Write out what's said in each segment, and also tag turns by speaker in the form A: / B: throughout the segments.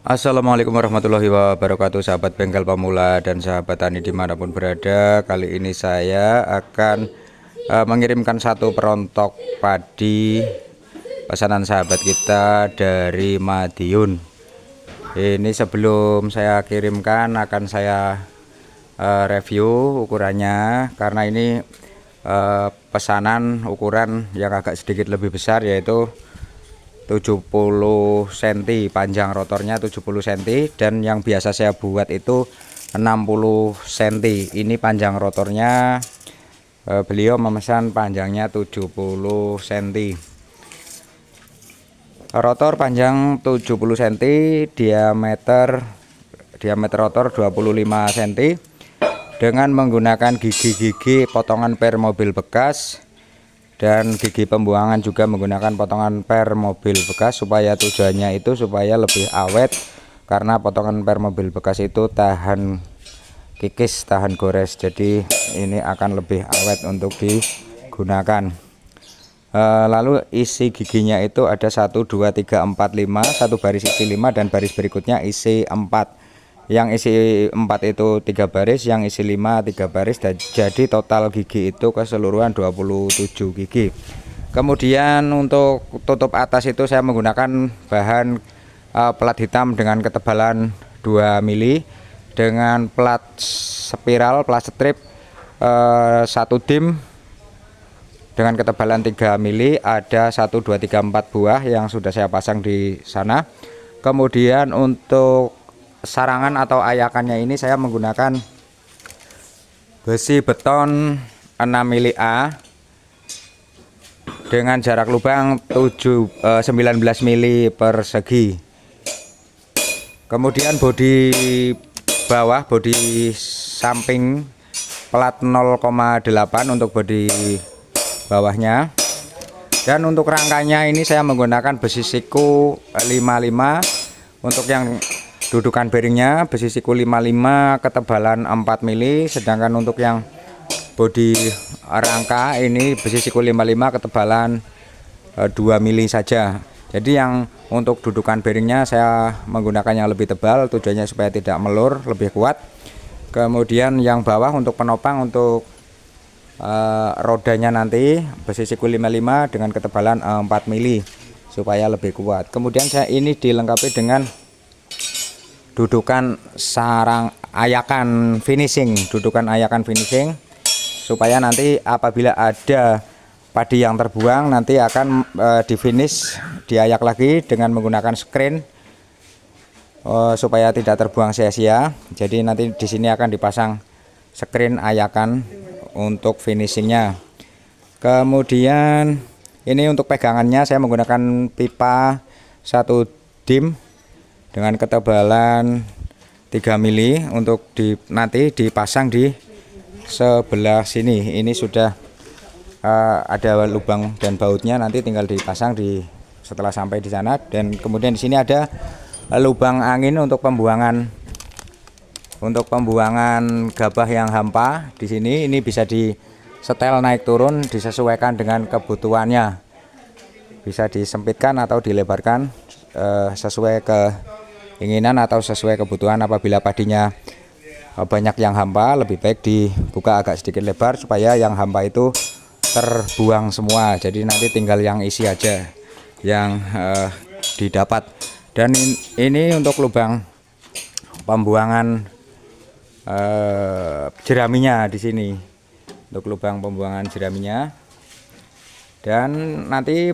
A: Assalamualaikum warahmatullahi wabarakatuh, sahabat bengkel pemula dan sahabat tani dimanapun berada. Kali ini saya akan mengirimkan satu perontok padi pesanan sahabat kita dari Madiun. Ini sebelum saya kirimkan akan saya review ukurannya, karena ini pesanan ukuran yang agak sedikit lebih besar, yaitu 70 cm, panjang rotornya 70 cm, dan yang biasa saya buat itu 60 cm. Ini panjang rotornya, beliau memesan panjangnya 70 cm. Rotor panjang 70 cm, diameter rotor 25 cm, dengan menggunakan gigi-gigi potongan per mobil bekas, dan gigi pembuangan juga menggunakan potongan per mobil bekas, supaya tujuannya itu supaya lebih awet, karena potongan per mobil bekas itu tahan kikis, tahan gores, jadi ini akan lebih awet untuk digunakan. Lalu isi giginya itu ada 1 2 3 4 5, satu baris isi 5 dan baris berikutnya isi 4. Yang isi 4 itu 3 baris, yang isi 5 3 baris, dan jadi total gigi itu keseluruhan 27 gigi. Kemudian untuk tutup atas itu saya menggunakan bahan plat hitam dengan ketebalan 2 mili, dengan plat spiral, plat strip 1 dim dengan ketebalan 3 mili. Ada 1 2 3 4 buah yang sudah saya pasang di sana. Kemudian untuk sarangan atau ayakannya ini saya menggunakan besi beton 6 mili A dengan jarak lubang 19 mili persegi. Kemudian bodi bawah, bodi samping plat 0,8 untuk bodi bawahnya. Dan untuk rangkanya ini saya menggunakan besi siku 55. Untuk yang dudukan bearingnya besi siku 55 ketebalan 4 mili, sedangkan untuk yang bodi rangka ini besi siku 55 ketebalan 2 mili saja. Jadi yang untuk dudukan bearingnya saya menggunakan yang lebih tebal, tujuannya supaya tidak melur, lebih kuat. Kemudian yang bawah untuk penopang, untuk rodanya nanti besi siku 55 dengan ketebalan 4 mili supaya lebih kuat. Kemudian saya ini dilengkapi dengan dudukan sarang ayakan finishing, supaya nanti apabila ada padi yang terbuang nanti akan di finish, diayak lagi dengan menggunakan screen supaya tidak terbuang sia-sia. Jadi nanti di sini akan dipasang screen ayakan untuk finishingnya. Kemudian ini untuk pegangannya saya menggunakan pipa 1 dim dengan ketebalan 3 mili untuk nanti dipasang di sebelah sini. Ini sudah ada lubang dan bautnya, nanti tinggal dipasang setelah sampai di sana. Dan kemudian di sini ada lubang angin untuk pembuangan gabah yang hampa. Di sini ini bisa disetel naik turun, disesuaikan dengan kebutuhannya, bisa disempitkan atau dilebarkan sesuai keinginan atau sesuai kebutuhan. Apabila padinya banyak yang hampa, lebih baik dibuka agak sedikit lebar supaya yang hampa itu terbuang semua, jadi nanti tinggal yang isi aja yang didapat. Dan ini untuk lubang pembuangan jeraminya di sini, untuk lubang pembuangan jeraminya. Dan nanti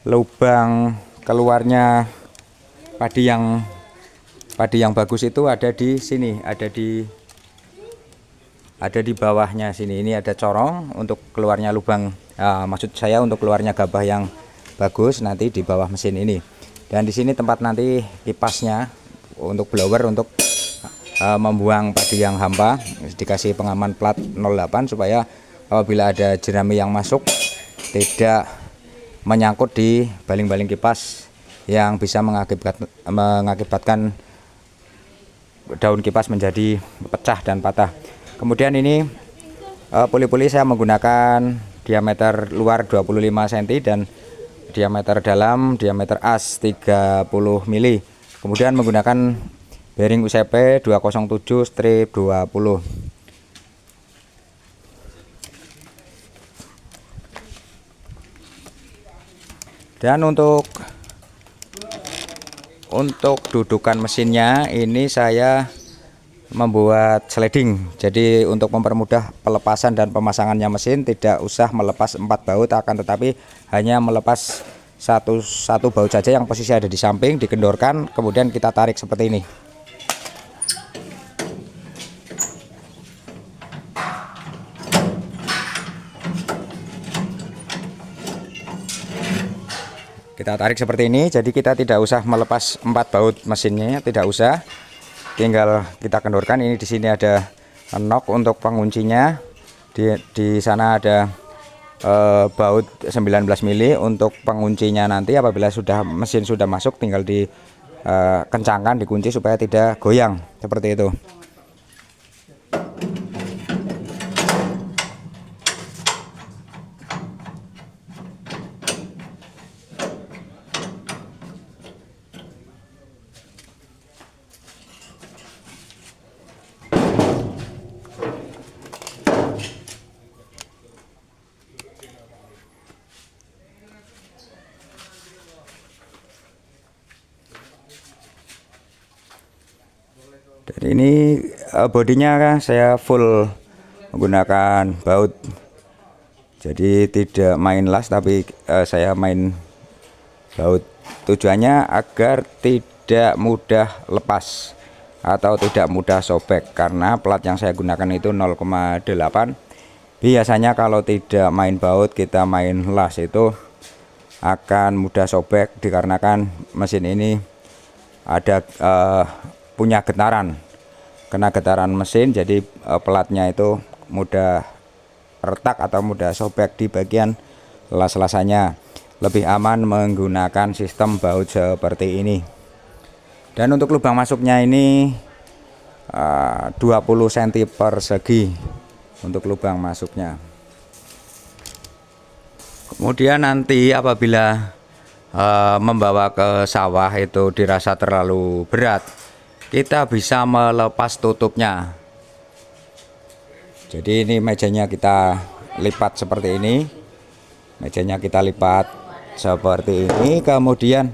A: lubang keluarnya padi yang bagus itu ada di sini, ada di bawahnya sini. Ini ada corong untuk keluarnya lubang, maksud saya untuk keluarnya gabah yang bagus nanti di bawah mesin ini. Dan di sini tempat nanti kipasnya untuk blower untuk membuang padi yang hampa, dikasih pengaman plat 08 supaya apabila ada jerami yang masuk tidak menyangkut di baling-baling kipas yang bisa mengakibatkan daun kipas menjadi pecah dan patah. Kemudian ini puli-puli saya menggunakan diameter luar 25 cm dan diameter dalam, diameter as 30 mili. Kemudian menggunakan bearing UCP 207/20. Dan untuk dudukan mesinnya ini saya membuat sliding. Jadi untuk mempermudah pelepasan dan pemasangannya mesin, tidak usah melepas 4 baut, akan tetapi hanya melepas satu baut saja yang posisi ada di samping, dikendorkan, kemudian kita tarik seperti ini. Kita tarik seperti ini, jadi kita tidak usah melepas 4 baut mesinnya, tidak usah. Tinggal kita kendorkan. Ini di sini ada knock untuk penguncinya. Di sana ada baut 19 mili untuk penguncinya. Nanti apabila mesin sudah masuk, tinggal dikencangkan, dikunci supaya tidak goyang seperti itu. Dan ini bodinya saya full menggunakan baut, jadi tidak main las, tapi saya main baut. Tujuannya agar tidak mudah lepas atau tidak mudah sobek, karena plat yang saya gunakan itu 0,8. Biasanya kalau tidak main baut, kita main las, itu akan mudah sobek dikarenakan mesin ini ada punya getaran, kena getaran mesin, jadi pelatnya itu mudah retak atau mudah sobek di bagian las-lasannya. Lebih aman menggunakan sistem baut seperti ini. Dan untuk lubang masuknya ini 20 cm persegi untuk lubang masuknya. Kemudian nanti apabila membawa ke sawah itu dirasa terlalu berat, kita bisa melepas tutupnya. Jadi ini mejanya kita lipat seperti ini. Mejanya kita lipat seperti ini. Kemudian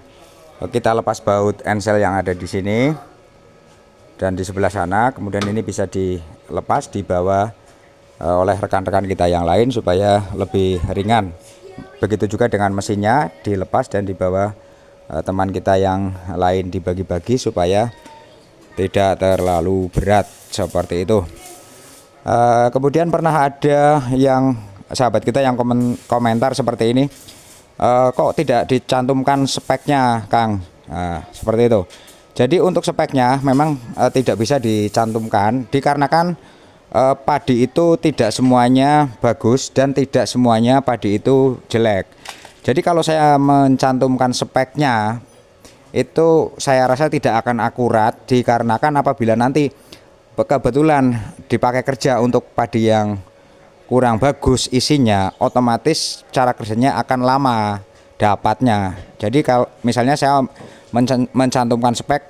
A: kita lepas baut ensel yang ada di sini dan di sebelah sana. Kemudian ini bisa dilepas, dibawa oleh rekan-rekan kita yang lain supaya lebih ringan. Begitu juga dengan mesinnya, dilepas dan dibawa teman kita yang lain, dibagi-bagi supaya tidak terlalu berat seperti itu. Kemudian pernah ada yang sahabat kita yang komentar seperti ini, kok tidak dicantumkan speknya, Kang? Seperti itu. Jadi untuk speknya memang tidak bisa dicantumkan dikarenakan padi itu tidak semuanya bagus dan tidak semuanya padi itu jelek. Jadi kalau saya mencantumkan speknya, itu saya rasa tidak akan akurat, dikarenakan apabila nanti kebetulan dipakai kerja untuk padi yang kurang bagus isinya, otomatis cara kerjanya akan lama dapatnya. Jadi kalau misalnya saya mencantumkan spek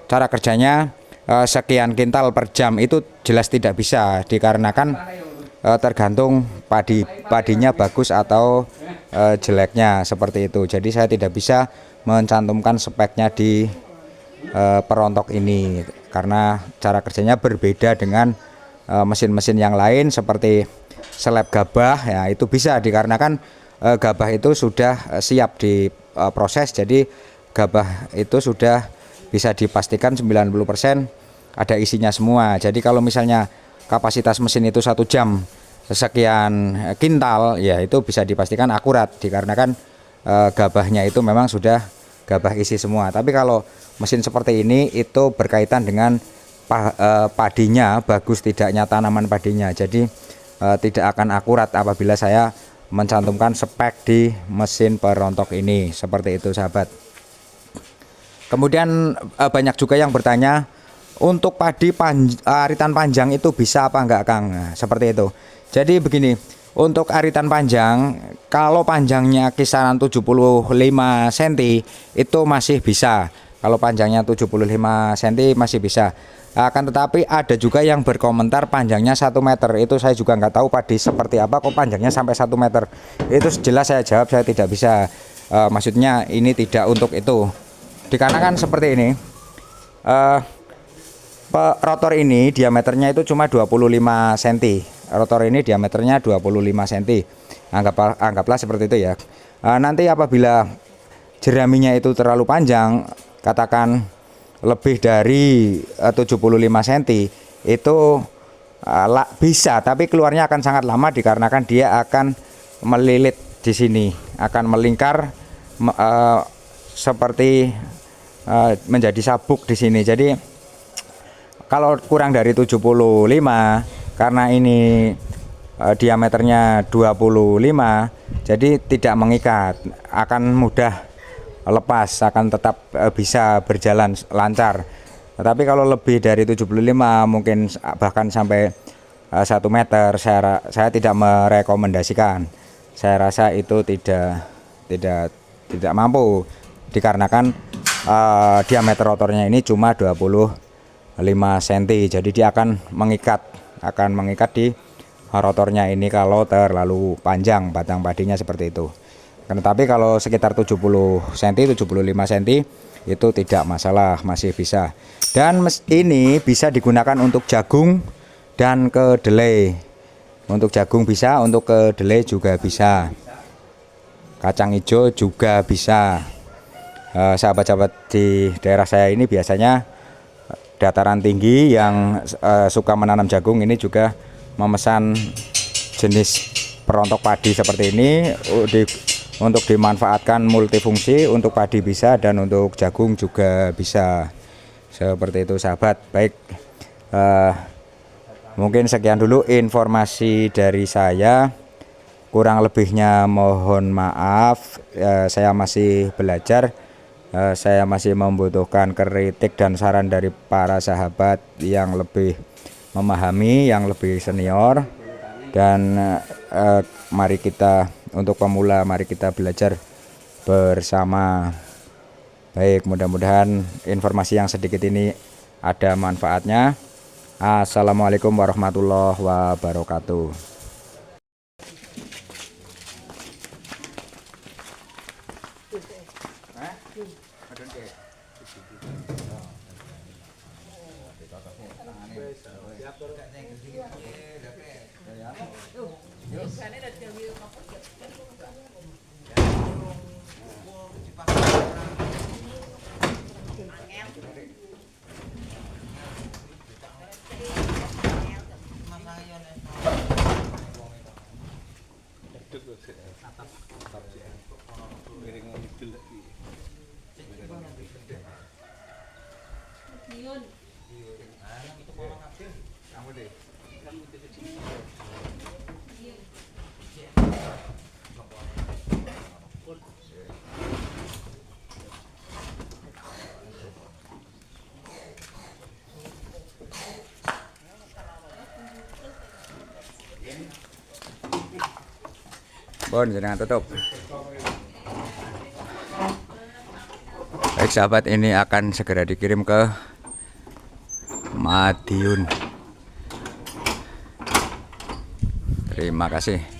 A: cara kerjanya sekian kintal per jam, itu jelas tidak bisa, dikarenakan tergantung padinya bagus atau jeleknya seperti itu. Jadi saya tidak bisa mencantumkan speknya di perontok ini karena cara kerjanya berbeda dengan mesin-mesin yang lain seperti seleb gabah. Ya, itu bisa dikarenakan gabah itu sudah siap diproses, jadi gabah itu sudah bisa dipastikan 90% ada isinya semua. Jadi kalau misalnya kapasitas mesin itu 1 jam sekian kintal, ya itu bisa dipastikan akurat dikarenakan gabahnya itu memang sudah gabah isi semua. Tapi kalau mesin seperti ini itu berkaitan dengan padinya bagus tidaknya, tanaman padinya. Jadi tidak akan akurat apabila saya mencantumkan spek di mesin perontok ini. Seperti itu sahabat. Kemudian banyak juga yang bertanya, untuk padi aritan panjang itu bisa apa enggak, Kang? Nah, seperti itu. Jadi begini, untuk aritan panjang, kalau panjangnya kisaran 75 cm itu masih bisa. Kalau panjangnya 75 cm masih bisa. Akan tetapi ada juga yang berkomentar panjangnya 1 meter. Itu saya juga nggak tahu padi seperti apa kok panjangnya sampai 1 meter. Itu jelas saya jawab saya tidak bisa. Maksudnya ini tidak untuk itu. Dikarenakan seperti ini. Rotor ini diameternya itu cuma 25 cm. Rotor ini diameternya 25 cm. Anggaplah seperti itu ya. Nanti apabila jeraminya itu terlalu panjang, katakan lebih dari 75 cm, itu bisa, tapi keluarnya akan sangat lama dikarenakan dia akan melilit di sini, akan melingkar seperti menjadi sabuk di sini. Jadi kalau kurang dari 75, karena ini diameternya 25, jadi tidak mengikat, akan mudah lepas, akan tetap bisa berjalan lancar. Tetapi kalau lebih dari 75, mungkin bahkan sampai 1 meter, saya tidak merekomendasikan. Saya rasa itu tidak mampu dikarenakan diameter rotornya ini cuma 25 cm. Jadi dia akan mengikat di rotornya ini kalau terlalu panjang batang padinya seperti itu. Tetapi kalau sekitar 70 cm, 75 cm itu tidak masalah, masih bisa. Dan ini bisa digunakan untuk jagung dan kedelai. Untuk jagung bisa, untuk kedelai juga bisa. Kacang hijau juga bisa. Sahabat-sahabat di daerah saya ini biasanya dataran tinggi yang suka menanam jagung ini juga memesan jenis perontok padi seperti ini untuk dimanfaatkan multifungsi, untuk padi bisa dan untuk jagung juga bisa. Seperti itu sahabat. Baik, mungkin sekian dulu informasi dari saya, kurang lebihnya mohon maaf. Saya masih belajar, saya masih membutuhkan kritik dan saran dari para sahabat yang lebih memahami, yang lebih senior. Dan mari kita, untuk pemula, mari kita belajar bersama. Baik, mudah-mudahan informasi yang sedikit ini ada manfaatnya. Assalamualaikum warahmatullahi wabarakatuh. Bon, jangan tutup. Baik sahabat, ini akan segera dikirim ke Madiun. Terima kasih.